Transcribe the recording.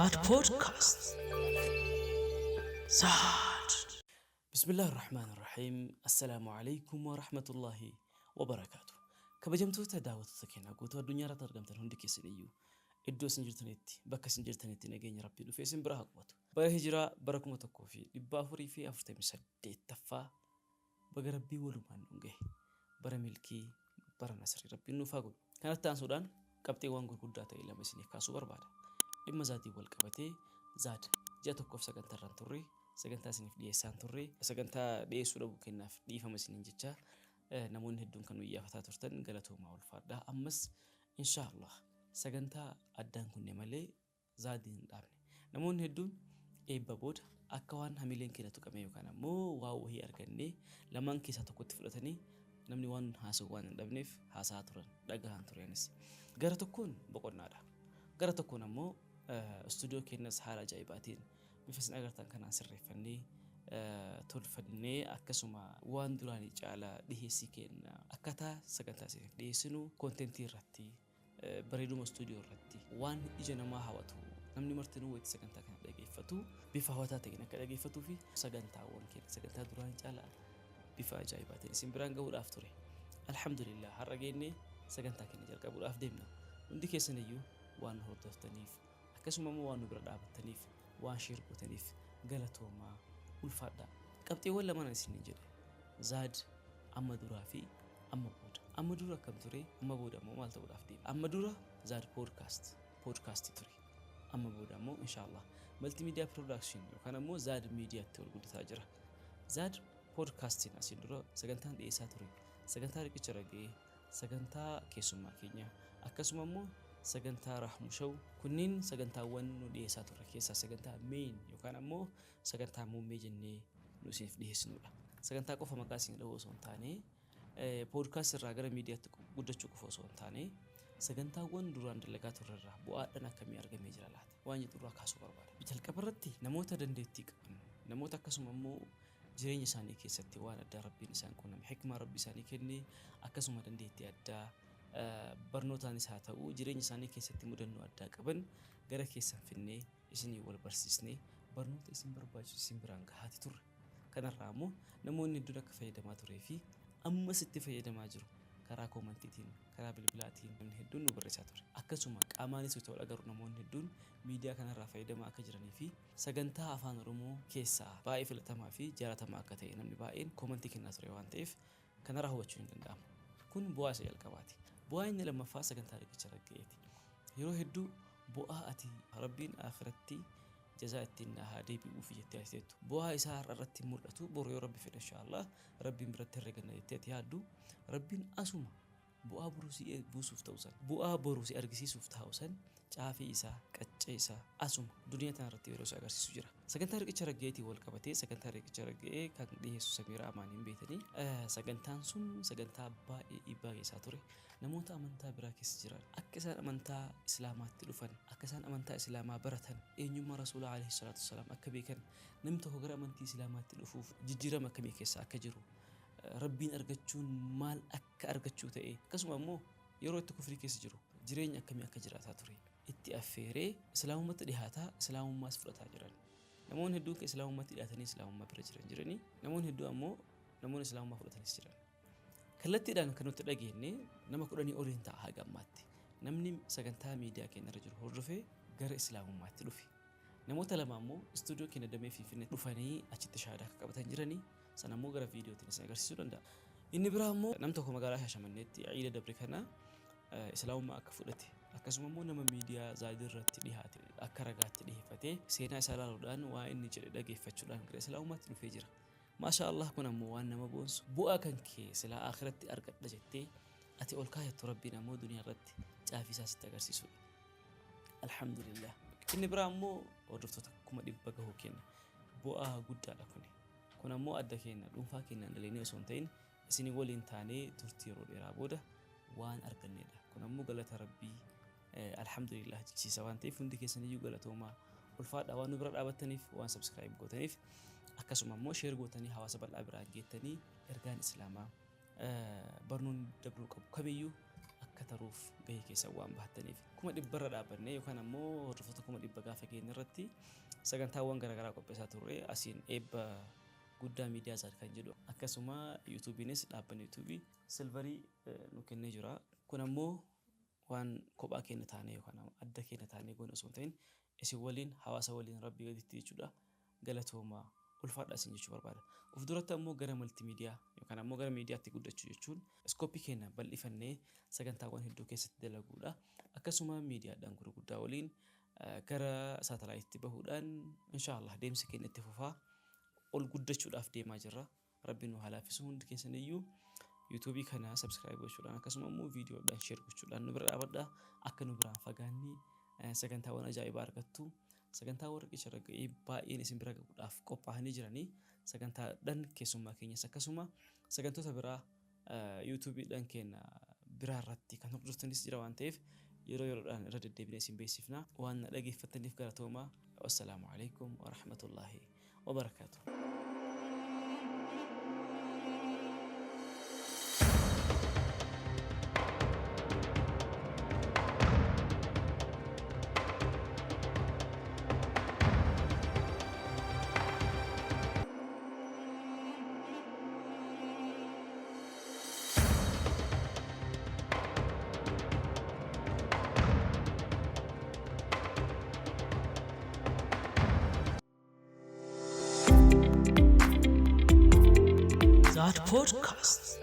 زاد بودكاست. زاد. بسم الله الرحمن الرحيم. السلام عليكم ورحمة الله وبركاته. كبجمتو تداوت سكينة قوتو الدنيا رترجمتن هندك يسنيو إدو سنجرتنيتي بك سنجرتنيتي نجين ربي دو في سنبرها قوتو برا هجرة بركم تكوفي إبافوري في أفتح مسدة تفا بقربي ولمان نجه برا ملكي برا نسري ربي نفاقو كانت تان سودان قبتي وانغو قداتا إلا مسيني كاسو بربادا إما زادي والقبتي زاد جاتو كوف سكنتا رانتوري سكنتا سنف ديسان توري سكنتا ديسو دبو كناف ديفا مسيني جيتشا namoonni hedduun kan wayyaa turtan galatoomaa ulfaadhaa ammas inshallah sagantaa addaan kunne malee zaadiin dhaabne namoonni hedduun eebba booda akka waan hamileen keenya tuqame yookaan ammoo waa wahii argannee lamaan keessaa tokkotti fudhatanii namni waan haasa'u waan hin dhabneef haasaa turan dhagahan turanis gara tokkoon boqonnaadha gara tokkoon ammoo istuudiyoo keenyas haala ajaa'ibaatiin bifa isin agartan kanaan sirreeffannee tolfannee akkasuma waan duraanii caalaa dhiheessii kenna akkaataa sagantaa isiniif dhiyeessinu koontentii irratti bareeduma istuudiyoo irratti waan ija namaa hawwatu namni martinuu wayitti sagantaa kana dhageeffatu bifa hawwataa ta'een akka dhageeffatuu fi sagantaawwan keenya sagantaa duraanii caalaa bifa ajaa'ibaatiin isin biraan gahuudhaaf ture alhamdulillah har'a geenne sagantaa keenya jalqabuudhaaf deemna hundi keessan iyyuu waan hordoftaniif akkasuma immoo waan nu bira dhaabattaniif waan sheer gootaniif galatoomaa ulfaadha qabxiiwwan lamaan isin jedhe zaad amma duraa fi amma booda amma dura akkam ture amma booda immoo maal ta'uudhaaf deema amma dura zaad podcast ture amma booda immoo inshallah multimedia production yookaan immoo zaad miidiyaatti wal guddataa jira zaad podcastiin asin dura sagantaan dhiyeessaa ture sagantaa riqicha ragee sagantaa keessummaa keenya akkasuma immoo sagantaa rahmu shaw kunniin sagantaawwan nu dhiyeessaa ture keessaa sagantaa main yookaan ammoo sagantaa muummee jennee nu isiniif dhiyeessinudha sagantaa qofa maqaa isin dhahoo osoo hin taane podcast irraa gara miidiyaatti guddachuu qofa osoo hin taane sagantaawwan duraan dalagaa turrerraa bu'aadhaan akkamii argamee jira laata waan jedhu irraa kaasuu barbaada jalqaba irratti namoota dandeettii qaban namoota akkasuma immoo jireenya isaanii keessatti waan addaa rabbiin isaan qunname hikmaa rabbi isaanii kennee akkasuma dandeettii addaa barnootaanis haa ta'u jireenya isaanii keessatti mudannoo addaa qaban gara keessan finnee isinii wal barsiisnee barnoota isin barbaachisu isin biraan gahaati turre kanarraa immoo namoonni hedduun akka fayyadamaa turee fi ammas itti fayyadamaa jiru karaa koomantiitiin karaa bilbilaatiin namni hedduun nu barreessaa ture akkasuma qaamaanis yoo ta'u agarru namoonni hedduun miidiyaa kanarraa fayyadamaa akka jiranii fi sagantaa afaan oromoo keessaa baay'ee filatamaa fi jaallatamaa akka ta'e namni baay'een koomantii kennaa ture waan ta'eef kanarraa hubachuu hin danda'amu kun bu'aa isa jalqabaati bu'aa inni lammaffaa sagantaa riqicha raggeeti yeroo hedduu bu'aa ati rabbiin akhiratti jazaa ittiin haa deebi'uuf jettee asitettu bu'aa isaa irratti mul'atu boru yoo rabbi fedhe inshallah rabbiin biratti herreganna jettee ati yaaddu rabbiin asuma bu'aa boruu buusuuf ta'usan bu'aa boruu si argisiisuuf ta'usan caafii isaa qaccee isaa asuma duniyaa tana irratti yeroo isa agarsiisu jira sagantaa riqicha raggeetii wal qabatee sagantaa riqicha raggee kan dhiyeessu Samiira Amaaniin beekanii sagantaan sun sagantaa baay'ee dhiibbaa geessaa ture namoota amantaa biraa keessa jiran akka isaan amantaa islaamaatti dhufan akka isaan amantaa islaamaa baratan eenyummaa rasuula alayhi salaatu wassalaam akka beekan namni tokko gara amantii islaamaatti dhufuuf jijjiirama akkamii keessa akka jiru rabbiin argachuun maal akka argachuu ta'e akkasuma immoo yeroo itti kufrii keessa jiru jireenya akkamii akka jiraataa ture itti affeeree islaamummaatti dhihaataa islaamummaas fudhataa jiran namoonni hedduun kan islaamummaatti dhihaatanii islaamummaa bira jiranii namoonni hedduun ammoo namoonni islaamummaa fudhatanis jiran kallattiidhaan kan nuti dhageenye nama 10 oliin ta'a haga ammaatti namni sagantaa miidiyaa keenya irra jiru hordofee gara islaamummaatti dhufe namoota lama ammoo istuudiyoo keenya damee Finfinnee dhufanii achitti shahaadaa akka qabatan jiranii sana ammoo gara viidiyootiin isin agarsiisuu danda'a inni biraa ammoo nam tokko magaalaa Shaashamanneetti ciida dabre kana islaamummaa akka fudhate akkasuma immoo nama miidiyaa zaadii irratti dhihaate akka ragaatti dhiheeffatee seenaa isaa ilaaluudhaan waa inni jedhe dhageeffachuudhaan gara islaamummaatti dhufee jira maasha Allah kun ammoo waan nama boonsu bu'aa kan kee silaa akhiratti argadha jettee ati ol kaayattu rabbiin ammoo duniyaa irratti caafisaa sitti agarsiisudha alhamdulillah inni biraa ammoo hordoftoota kuma dhibba gahuu kenna bu'aa guddaadha kun ammoo adda kenna dhuunfaa kennaan dhaleenii osoo hin ta'in isinii waliin taanee turtii yeroo dheeraa booda waan arganneedha kun ammoo galata rabbii alhamdulillah jechiisa waan ta'eef hundi keessaniyyuu galatoomaa ulfaadha waan nu bira dhaabattaniif waan subscribe gootaniif akkasuma immoo share gootanii hawaasa bal'aa biraan geettanii ergaan islaamaa barnoon dabruu qabu kamiyyuu akka taruuf gahee keessa waan bahattaniif 100 dhaabannee yookaan ammoo hordoftoota 100 gaafa keenya irratti sagantaawwan garaagaraa qopheessaa turre asiin eebba guddaa miidiyaa isaa kan jedhu akkasuma YouTube'inis dhaabbanni YouTube silvarii nu kennee jira. Kun ammoo waan kophaa keenya taanee yookaan adda keenya taanee goone osoo hin ta'in isin waliin hawaasa waliin rabbii gaditti jechuudha. Galatooma ulfaadhaa isin jechuu barbaada. Of duratti ammoo gara multiimiidiyaa yookaan ammoo gara miidiyaatti guddachuu jechuun iskooppii keenya bal'ifannee sagantaawwan hedduu keessatti dalaguudha. Akkasuma miidiyaadhaan gurguddaa waliin gara saatalaayitiitti bahuudhaan inshaallah deemsa keenya itti fufaa ol guddachuudhaaf deemaa jirra. Rabbiin nu halaafisu hundi keessan iyyuu YouTube kana subscribe gochuudhaan akkasuma immoo viidiyoodhaan share gochuudhaan nu bira dhaabadhaa akka nu biraan fagaannee sagantaawwan ajaa'ibaa argattu. Sagantaawwan riqicha raga'ee baay'een isin bira gahuudhaaf qophaa'anii jiranii sagantaadhaan keessummaa keenyas akkasuma sagantoota biraa YouTube'dhaan keenya biraa irratti kan hordoftanis jira waan ta'eef yeroo yeroodhaan irra deddeebinee isin beeksifna. Waan dhageeffattaniif galatoomaa. Wassalaamu alaikum wa rahmatullahi wa barakaatuh. That podcast.